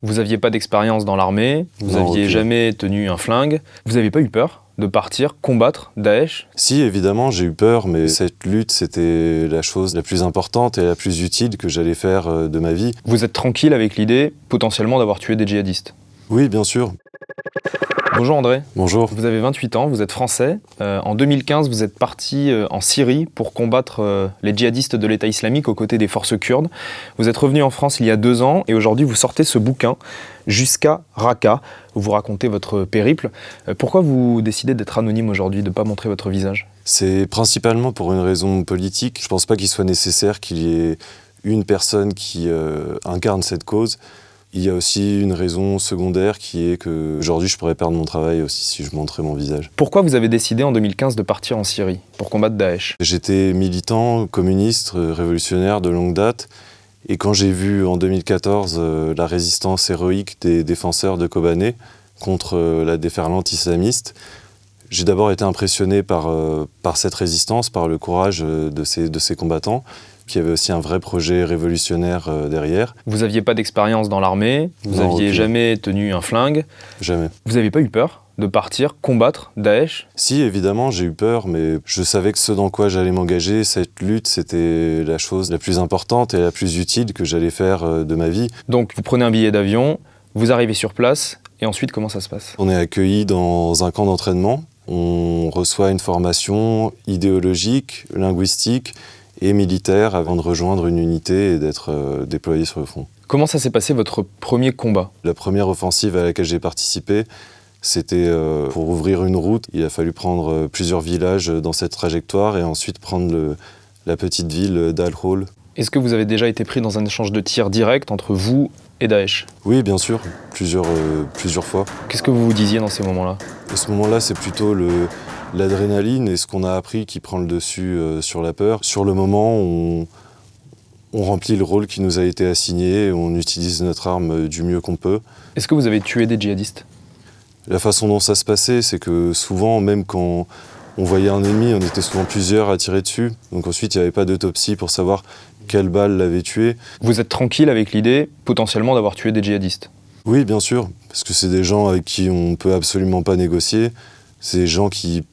Vous n'aviez pas d'expérience dans l'armée, vous Non, n'aviez aucune. jamais tenu un flingue. Vous n'avez pas eu peur de partir combattre Daesh? Si, évidemment, j'ai eu peur, mais cette lutte, c'était la chose la plus importante et la plus utile que j'allais faire de ma vie. Vous êtes tranquille avec l'idée, potentiellement, d'avoir tué des djihadistes? Oui, bien sûr. Bonjour André, Bonjour. vous avez 28 ans, vous êtes français. En 2015, vous êtes parti en Syrie pour combattre les djihadistes de l'État islamique aux côtés des forces kurdes. Vous êtes revenu en France il y a 2 ans et aujourd'hui vous sortez ce bouquin, Jusqu'à Raqqa, où vous racontez votre périple. Pourquoi vous décidez d'être anonyme aujourd'hui, de ne pas montrer votre visage? C'est principalement pour une raison politique. Je pense pas qu'il soit nécessaire qu'il y ait une personne qui incarne cette cause. Il y a aussi une raison secondaire qui est que aujourd'hui je pourrais perdre mon travail aussi si je montrais mon visage. Pourquoi vous avez décidé en 2015 de partir en Syrie pour combattre Daesh? J'étais militant, communiste, révolutionnaire de longue date. Et quand j'ai vu en 2014 la résistance héroïque des défenseurs de Kobané contre la déferlante islamiste, j'ai d'abord été impressionné par cette résistance, par le courage de ces combattants. Puis il y avait aussi un vrai projet révolutionnaire derrière. Vous n'aviez pas d'expérience dans l'armée, vous Non, n'aviez aucune. jamais tenu un flingue. Jamais. Vous n'avez pas eu peur de partir combattre Daesh? Si, évidemment, j'ai eu peur, mais je savais que ce dans quoi j'allais m'engager, cette lutte, c'était la chose la plus importante et la plus utile que j'allais faire de ma vie. Donc vous prenez un billet d'avion, vous arrivez sur place, et ensuite comment ça se passe? On est accueillis dans un camp d'entraînement. On reçoit une formation idéologique, linguistique et militaire avant de rejoindre une unité et d'être déployé sur le front. Comment ça s'est passé votre premier combat? La première offensive à laquelle j'ai participé, c'était pour ouvrir une route. Il a fallu prendre plusieurs villages dans cette trajectoire et ensuite prendre la petite ville d'Al-Hol. Est-ce que vous avez déjà été pris dans un échange de tirs direct entre vous et Daesh? Oui, bien sûr, plusieurs fois. Qu'est-ce que vous vous disiez dans ces moments-là? À ce moment-là, c'est plutôt l'adrénaline et ce qu'on a appris qui prend le dessus sur la peur. Sur le moment, on remplit le rôle qui nous a été assigné et on utilise notre arme du mieux qu'on peut. Est-ce que vous avez tué des djihadistes? La façon dont ça se passait, c'est que souvent, même quand on voyait un ennemi, on était souvent plusieurs à tirer dessus. Donc ensuite, il n'y avait pas d'autopsie pour savoir quelle balle l'avait tué. Vous êtes tranquille avec l'idée, potentiellement, d'avoir tué des djihadistes? Oui, bien sûr, parce que c'est des gens avec qui on ne peut absolument pas négocier. C'est des gens qui,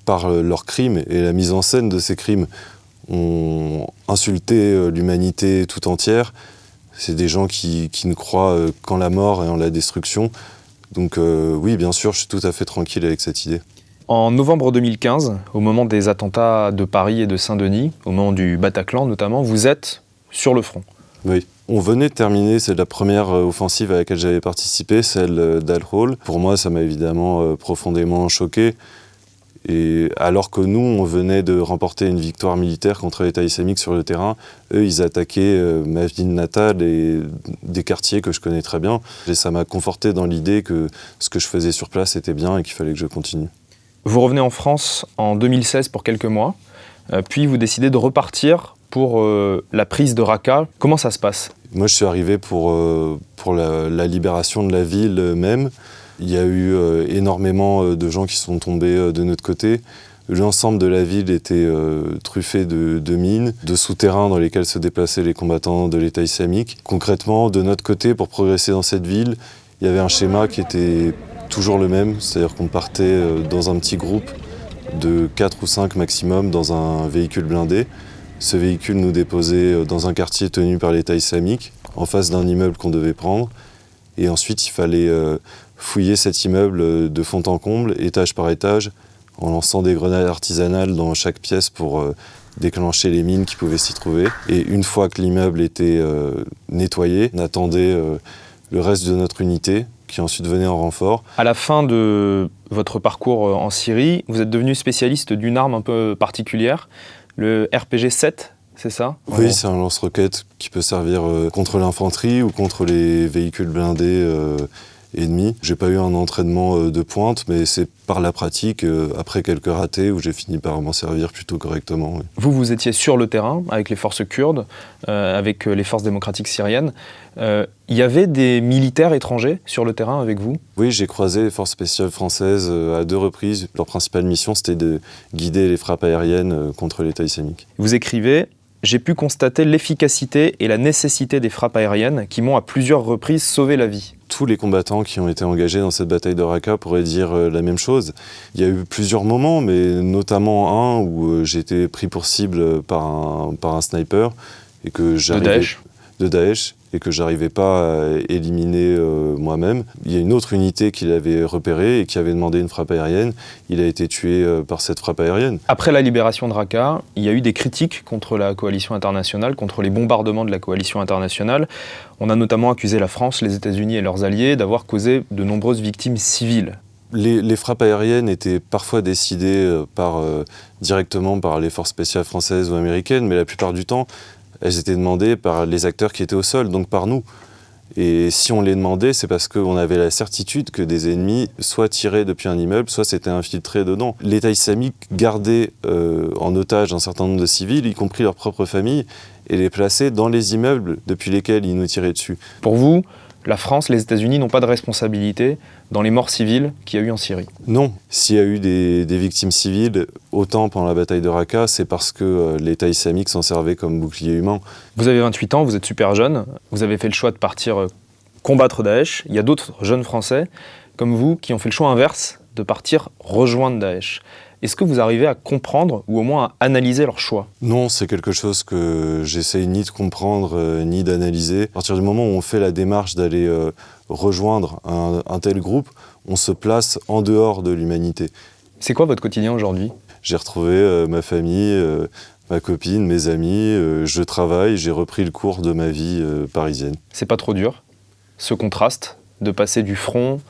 par leurs crimes et la mise en scène de ces crimes, ont insulté l'humanité tout entière. C'est des gens qui ne croient qu'en la mort et en la destruction. Donc oui, bien sûr, je suis tout à fait tranquille avec cette idée. En novembre 2015, au moment des attentats de Paris et de Saint-Denis, au moment du Bataclan notamment, vous êtes sur le front. Oui. On venait de terminer, c'est la première offensive à laquelle j'avais participé, celle d'Al-Hol. Pour moi, ça m'a évidemment profondément choqué. Et alors que nous, on venait de remporter une victoire militaire contre l'État islamique sur le terrain, eux, ils attaquaient ma ville natale et des quartiers que je connais très bien. Et ça m'a conforté dans l'idée que ce que je faisais sur place était bien et qu'il fallait que je continue. Vous revenez en France en 2016 pour quelques mois, puis vous décidez de repartir pour la prise de Raqqa. Comment ça se passe? Moi, je suis arrivé pour la libération de la ville même. Il y a eu énormément de gens qui sont tombés de notre côté. L'ensemble de la ville était truffé de mines, de souterrains dans lesquels se déplaçaient les combattants de l'État islamique. Concrètement, de notre côté, pour progresser dans cette ville, il y avait un schéma qui était toujours le même, c'est-à-dire qu'on partait dans un petit groupe de 4 ou 5 maximum dans un véhicule blindé. Ce véhicule nous déposait dans un quartier tenu par l'État islamique, en face d'un immeuble qu'on devait prendre. Et ensuite, il fallait fouiller cet immeuble de fond en comble, étage par étage, en lançant des grenades artisanales dans chaque pièce pour déclencher les mines qui pouvaient s'y trouver. Et une fois que l'immeuble était nettoyé, on attendait le reste de notre unité, qui ensuite venait en renfort. À la fin de votre parcours en Syrie, vous êtes devenu spécialiste d'une arme un peu particulière, le RPG-7, c'est ça? Oui, c'est un lance-roquette qui peut servir contre l'infanterie ou contre les véhicules blindés ennemis. J'ai pas eu un entraînement de pointe, mais c'est par la pratique, après quelques ratés, où j'ai fini par m'en servir plutôt correctement. Oui. Vous étiez sur le terrain avec les forces kurdes, avec les forces démocratiques syriennes. Il y avait des militaires étrangers sur le terrain avec vous? Oui, j'ai croisé les forces spéciales françaises à 2 reprises. Leur principale mission, c'était de guider les frappes aériennes contre l'État islamique. Vous écrivez « j'ai pu constater l'efficacité et la nécessité des frappes aériennes qui m'ont à plusieurs reprises sauvé la vie. Tous les combattants qui ont été engagés dans cette bataille de Raqqa pourraient dire la même chose. Il y a eu plusieurs moments, mais notamment un où j'ai été pris pour cible par un sniper et que de Daesh et que j'arrivais pas à éliminer moi-même. Il y a une autre unité qui l'avait repéré et qui avait demandé une frappe aérienne. Il a été tué par cette frappe aérienne. Après la libération de Raqqa, il y a eu des critiques contre la coalition internationale, contre les bombardements de la coalition internationale. On a notamment accusé la France, les États-Unis et leurs alliés d'avoir causé de nombreuses victimes civiles. Les frappes aériennes étaient parfois décidées directement par les forces spéciales françaises ou américaines, mais la plupart du temps, elles étaient demandées par les acteurs qui étaient au sol, donc par nous. Et si on les demandait, c'est parce qu'on avait la certitude que des ennemis soit tiraient depuis un immeuble, soit s'étaient infiltrés dedans. L'État islamique gardait en otage un certain nombre de civils, y compris leurs propres familles, et les plaçait dans les immeubles depuis lesquels ils nous tiraient dessus. Pour vous, la France, les États-Unis n'ont pas de responsabilité dans les morts civiles qu'il y a eu en Syrie? Non. S'il y a eu des victimes civiles, autant pendant la bataille de Raqqa, c'est parce que l'État islamique s'en servait comme bouclier humain. Vous avez 28 ans, vous êtes super jeune, vous avez fait le choix de partir combattre Daesh. Il y a d'autres jeunes Français, comme vous, qui ont fait le choix inverse, de partir rejoindre Daesh. Est-ce que vous arrivez à comprendre, ou au moins à analyser leur choix? Non, c'est quelque chose que j'essaye ni de comprendre, ni d'analyser. À partir du moment où on fait la démarche d'aller rejoindre un tel groupe, on se place en dehors de l'humanité. C'est quoi votre quotidien aujourd'hui? J'ai retrouvé ma famille, ma copine, mes amis, je travaille, j'ai repris le cours de ma vie parisienne. C'est pas trop dur, ce contraste, de passer du front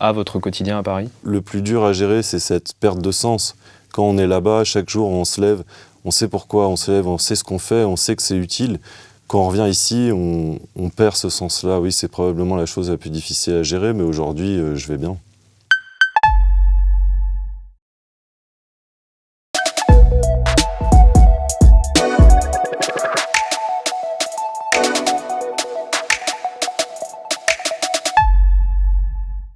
à votre quotidien à Paris? Le plus dur à gérer, c'est cette perte de sens. Quand on est là-bas, chaque jour on se lève, on sait pourquoi on se lève, on sait ce qu'on fait, on sait que c'est utile. Quand on revient ici, on perd ce sens-là. Oui, c'est probablement la chose la plus difficile à gérer, mais aujourd'hui, je vais bien.